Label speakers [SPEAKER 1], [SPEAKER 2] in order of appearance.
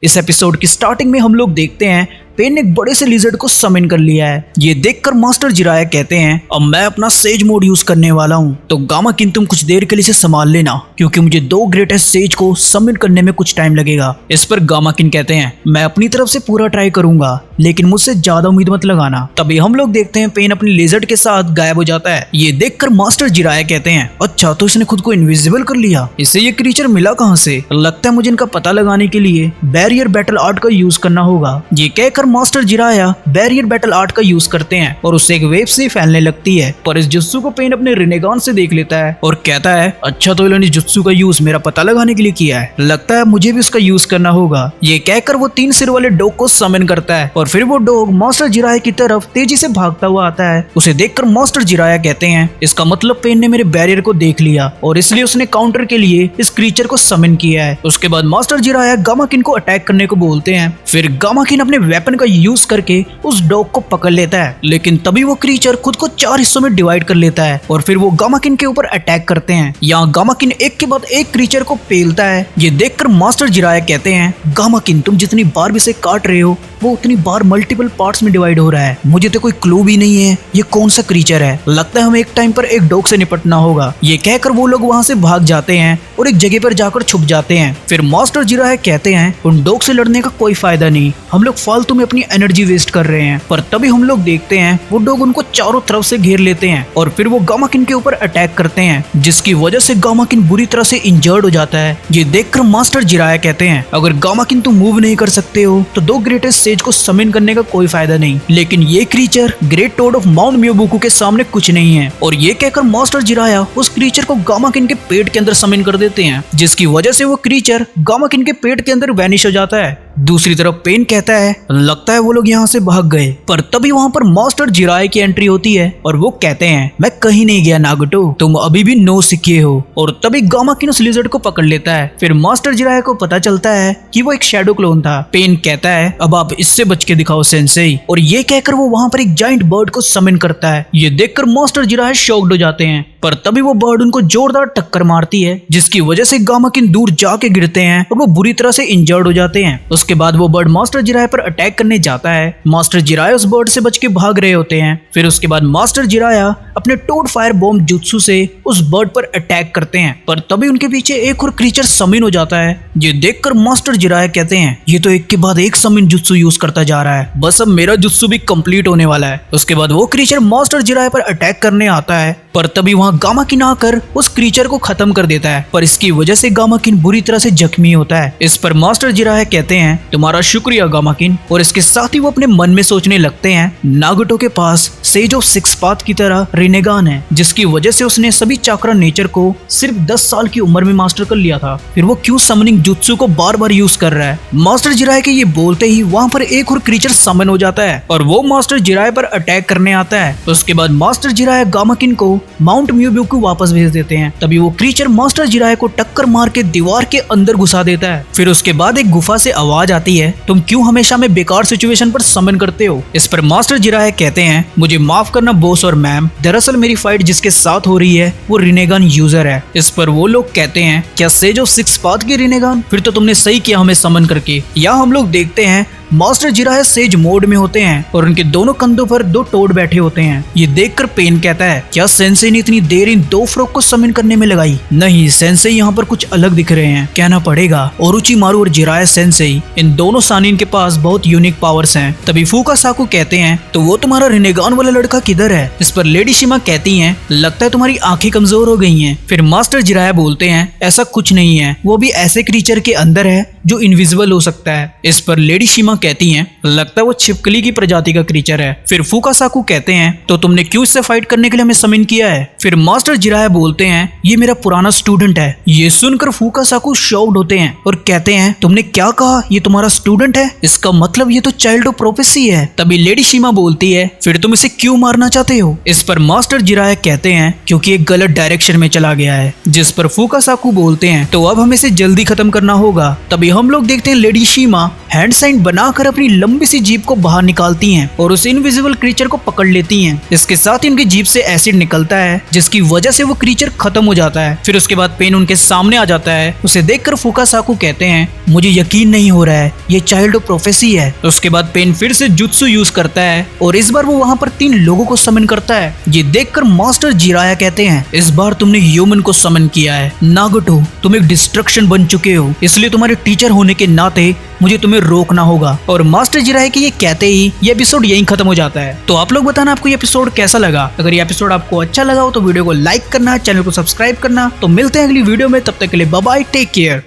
[SPEAKER 1] इस एपिसोड की स्टार्टिंग में हम लोग देखते हैं पेन ने एक बड़े से लिजर्ड को समिन कर लिया है। ये देखकर मास्टर जिराया कहते हैं अब मैं अपना सेज मोड यूज करने वाला हूँ, तो गामाकिन तुम कुछ देर के लिए इसे संभाल लेना क्योंकि मुझे 2 ग्रेटेस्ट सेज को समिन करने में कुछ टाइम लगेगा। इस पर गामाकिन कहते हैं मैं अपनी तरफ से पूरा ट्राई करूंगा लेकिन मुझसे ज्यादा उम्मीद मत लगाना। तभी हम लोग देखते हैं पेन अपने लिजर्ड के साथ गायब हो जाता है। ये देखकर मास्टर जिराया कहते हैं अच्छा तो इसने खुद को इनविजिबल कर लिया, इसे ये क्रीचर मिला कहाँ से? लगता है मुझे इनका पता लगाने के लिए बैरियर बैटल आर्ट का यूज करना होगा। ये कहकर master Jiraiya barrier battle art का यूज करते हैं और उससे एक वेव से फैलने लगती है। पर इस जुत्सु को पेन अपने रिनेगान से देख लेता है और कहता है अच्छा तो इन्होंने जुत्सु का यूज मेरा पता लगाने के लिए किया है, लगता है मुझे भी उसका यूज करना होगा। ये कहकर वो 3 सिर वाले डॉग को समन करता है और फिर वो डॉग मास्टर जिराया की तरफ तेजी से भागता हुआ आता है। उसे देखकर मास्टर जिराया कहते हैं इसका मतलब पेन ने मेरे बैरियर को देख लिया और इसलिए उसने काउंटर के लिए इस क्रीचर को समन किया है। उसके बाद मास्टर जिराया गामाकिन को अटैक करने को बोलते हैं। फिर गामाकिन अपने वेपन का यूज करके उस डॉग को पकड़ लेता है, लेकिन तभी वो क्रीचर खुद को 4 हिस्सों में डिवाइड कर लेता है और फिर वो गामाकिन के ऊपर अटैक करते हैं। यहाँ गामाकिन एक के बाद एक क्रीचर को पेलता है। ये देखकर मास्टर जिराया कहते हैं गामाकिन तुम जितनी बार भी इसे काट रहे हो वो उतनी बार मल्टीपल पार्ट्स में डिवाइड हो रहा है, मुझे तो कोई क्लू भी नहीं है ये कौन सा क्रीचर है, लगता है हमें एक टाइम पर एक डॉग से निपटना होगा। ये कहकर वो लोग वहाँ से भाग जाते हैं और एक जगह पर जाकर छुप जाते हैं। फिर मास्टर जिराया कहते हैं उन डॉग से लड़ने का कोई फायदा नहीं, हम लोग फालतू में अपनी एनर्जी वेस्ट कर रहे हैं। पर तभी हम लोग देखते हैं वो डॉग उनको चारों तरफ से घेर लेते हैं और फिर वो गामाकिन के ऊपर अटैक करते हैं जिसकी वजह से गामाकिन बुरी तरह से इंजर्ड हो जाता है। ये देखकर मास्टर जिराया कहते हैं अगर गामाकिन तुम मूव नहीं कर सकते हो तो 2 ग्रेटेस्ट सेज को समिन करने का कोई फायदा नहीं, लेकिन ये creature great toad of mount Myoboku के सामने कुछ नहीं है। और ये कहकर मास्टर जिराया उस क्रीचर को गामाकिन के पेट के अंदर समिन कर देते हैं जिसकी वजह से वो क्रीचर गामाकिन के पेट के अंदर वैनिश हो जाता है। दूसरी तरफ पेन कहता है लगता है वो लोग यहाँ से भाग गए। पर तभी वहाँ पर मास्टर जिराया की एंट्री होती है और वो कहते हैं मैं कहीं नहीं गया नागुटो, तुम अभी भी 9 सीखे हो। और तभी गामाकिन उस लिजर्ड को पकड़ लेता है। फिर मास्टर जिराया को पता चलता है कि वो एक शैडो क्लोन था। पेन कहता है अब आप इससे बच के दिखाओ सेंसेई, और ये कहकर वो वहाँ पर एक जाइंट बर्ड को समन करता है। ये देखकर मास्टर जिराया शॉक्ड हो जाते हैं। पर तभी वो बर्ड उनको जोरदार टक्कर मारती है जिसकी वजह से गामाकिन दूर जाके गिरते हैं और वो बुरी तरह से इंजर्ड हो जाते हैं। उसके बाद वो बर्ड मास्टर जिराया पर अटैक करने जाता है। मास्टर जिराया उस बर्ड से बच के भाग रहे होते हैं। फिर उसके बाद मास्टर जिराया अपने टोड फायर बॉम्ब जुत्सु से उस बर्ड पर अटैक करते हैं। पर तभी उनके पीछे एक और क्रीचर समिन हो जाता है। ये देखकर मास्टर जिराया कहते हैं ये तो एक के बाद एक समिन जुत्सु यूज करता जा रहा है, बस अब मेरा जुत्सु भी कंप्लीट होने वाला है। उसके बाद वो क्रीचर मास्टर जिराया पर अटैक करने आता है। पर तभी वहाँ गामाकिन आकर उस क्रीचर को खत्म कर देता है, पर इसकी वजह से गामाकिन बुरी तरह से जख्मी होता है। इस पर मास्टर जिराया कहते हैं तुम्हारा शुक्रिया गामाकिन, और इसके साथ ही वो अपने मन में सोचने लगते हैं नागुटो के पास सेज ऑफ 6 पाथ की तरह रिनेगान है जिसकी वजह से उसने सभी चाक्रा नेचर को सिर्फ 10 साल की उम्र में मास्टर कर लिया था, फिर वो क्यों समनिंग जुत्सु को बार बार यूज कर रहा है। मास्टर जिराया के ये बोलते ही वहाँ पर एक और क्रीचर समन हो जाता है और वो मास्टर जिराया पर अटैक करने आता है। उसके बाद मास्टर जिराया गामाकिन को माउंट म्योबुकू वापस भेज देते हैं। तभी वो क्रीचर मास्टर जिराया को टक्कर मार के दीवार के अंदर घुसा देता है। फिर उसके बाद एक गुफा से आवाज आती है तुम क्यों हमेशा में बेकार सिचुएशन पर समन करते हो। इस पर मास्टर जिराया कहते हैं मुझे माफ करना बॉस और मैम, दरअसल मेरी फाइट जिसके साथ हो रही है वो रिनेगान यूजर है। इस पर वो लोग कहते हैं क्या सेज ऑफ 6 पाथ की रिनेगान, फिर तो तुमने सही किया हमें समन करके। यहाँ हम लोग देखते हैं मास्टर जिराया सेज मोड में होते हैं और उनके दोनों कंधों पर 2 टोड बैठे होते हैं। ये देखकर पेन कहता है क्या सेंसेई ने इतनी देर इन 2 फ्रॉग को समन करने में लगाई? नहीं, सेंसेई यहाँ पर कुछ अलग दिख रहे हैं, कहना पड़ेगा ओरोचिमारू और जिराया सेंसेई इन दोनों सानिन के पास बहुत यूनिक पावर्स हैं। तभी फुकासाकु कहते हैं तो वो तुम्हारा रिनेगान वाला लड़का किधर है? इस पर लेडी शिमा कहती है लगता है तुम्हारी आंखें कमजोर हो गई हैं। फिर मास्टर जिराया बोलते हैं ऐसा कुछ नहीं है, वो भी ऐसे क्रीचर के अंदर है जो इनविजिबल हो सकता है। इस पर लेडी शिमा कहती हैं लगता है वो छिपकली की प्रजाति का क्रीचर है। फिर फुकासाकु कहते हैं तो तुमने क्यों इससे फाइट करने के लिए हमें समिन किया है? फिर मास्टर जिराया बोलते हैं ये मेरा पुराना स्टूडेंट है। ये सुनकर फुकासाकु शॉक्ड होते हैं और कहते हैं तुमने क्या कहा, ये तुम्हारा स्टूडेंट है? इसका मतलब ये तो चाइल्ड ऑफ प्रोफेसी है। तभी लेडी शिमा बोलती है फिर तुम इसे क्यों मारना चाहते हो? इस पर मास्टर जिराया कहते हैं क्योंकि एक गलत डायरेक्शन में चला गया है। जिस पर फुकासाकु बोलते हैं तो अब हमें इसे जल्दी खत्म करना होगा। तभी हम लोग देखते हैं लेडी शिमा हैंड साइन बनाकर अपनी लंबी सी जीभ को बाहर निकालती हैं और उस इनविजिबल क्रीचर को पकड़ लेती हैं। इसके साथ ही उनकी जीभ से एसिड निकलता है जिसकी वजह से वो क्रीचर खत्म हो जाता है। फिर उसके बाद पेन उनके सामने आ जाता है। उसे देखकर फुकासाकु कहते हैं, मुझे यकीन नहीं हो रहा है, ये चाइल्ड ऑफ प्रोफेसी है। उसके बाद पेन फिर से जुत्सु यूज करता है और इस बार वो वहाँ पर 3 लोगों को समन करता है। ये देखकर मास्टर जिराया कहते हैं, इस बार तुमने ह्यूमन को समन किया है। नागोटो, तुम एक डिस्ट्रक्शन बन चुके हो, इसलिए तुम्हारे टीचर होने के नाते मुझे तुम्हें रोकना होगा। और मास्टर जिराया के ये कहते ही ये एपिसोड यहीं खत्म हो जाता है। तो आप लोग बताना आपको ये एपिसोड कैसा लगा। अगर ये एपिसोड आपको अच्छा लगा हो तो वीडियो को लाइक करना, चैनल को सब्सक्राइब करना। तो मिलते हैं अगली वीडियो में, तब तक के लिए बाय बाय, टेक केयर।